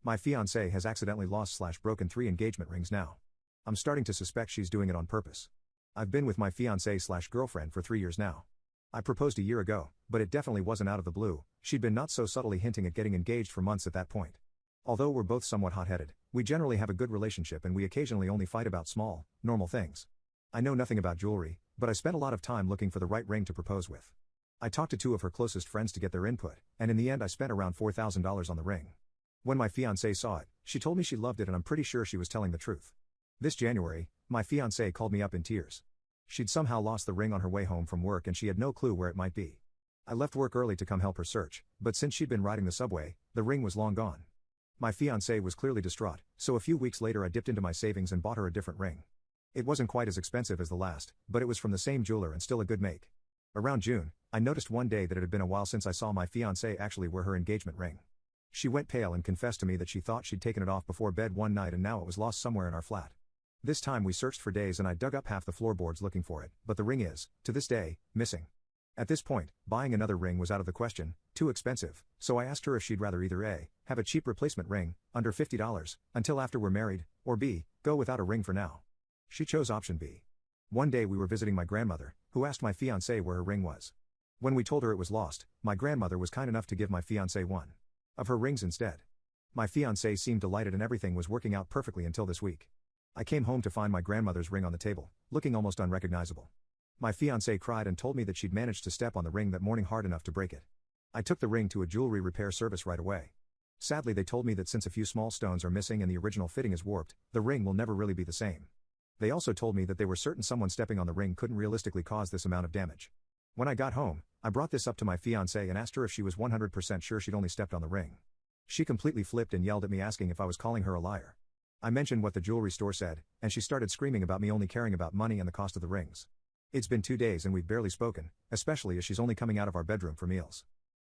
My fiancée has accidentally lost/broken 3 engagement rings now. I'm starting to suspect she's doing it on purpose. I've been with my fiancée/girlfriend for 3 years now. I proposed a year ago, but it definitely wasn't out of the blue. She'd been not so subtly hinting at getting engaged for months at that point. Although we're both somewhat hot-headed, we generally have a good relationship and we occasionally only fight about small, normal things. I know nothing about jewelry, but I spent a lot of time looking for the right ring to propose with. I talked to 2 of her closest friends to get their input, and in the end I spent around $4,000 on the ring. When my fiancée saw it, she told me she loved it and I'm pretty sure she was telling the truth. This January, my fiancée called me up in tears. She'd somehow lost the ring on her way home from work and she had no clue where it might be. I left work early to come help her search, but since she'd been riding the subway, the ring was long gone. My fiancée was clearly distraught, so a few weeks later I dipped into my savings and bought her a different ring. It wasn't quite as expensive as the last, but it was from the same jeweler and still a good make. Around June, I noticed one day that it had been a while since I saw my fiancée actually wear her engagement ring. She went pale and confessed to me that she thought she'd taken it off before bed one night and now it was lost somewhere in our flat. This time we searched for days and I dug up half the floorboards looking for it, but the ring is, to this day, missing. At this point, buying another ring was out of the question, too expensive, so I asked her if she'd rather either A, have a cheap replacement ring, under $50, until after we're married, or B, go without a ring for now. She chose option B. One day we were visiting my grandmother, who asked my fiancée where her ring was. When we told her it was lost, my grandmother was kind enough to give my fiancée one of her rings instead. My fiancée seemed delighted and everything was working out perfectly until this week. I came home to find my grandmother's ring on the table, looking almost unrecognizable. My fiancée cried and told me that she'd managed to step on the ring that morning hard enough to break it. I took the ring to a jewelry repair service right away. Sadly they told me that since a few small stones are missing and the original fitting is warped, the ring will never really be the same. They also told me that they were certain someone stepping on the ring couldn't realistically cause this amount of damage. When I got home, I brought this up to my fiancée and asked her if she was 100% sure she'd only stepped on the ring. She completely flipped and yelled at me asking if I was calling her a liar. I mentioned what the jewelry store said, and she started screaming about me only caring about money and the cost of the rings. It's been 2 days and we've barely spoken, especially as she's only coming out of our bedroom for meals.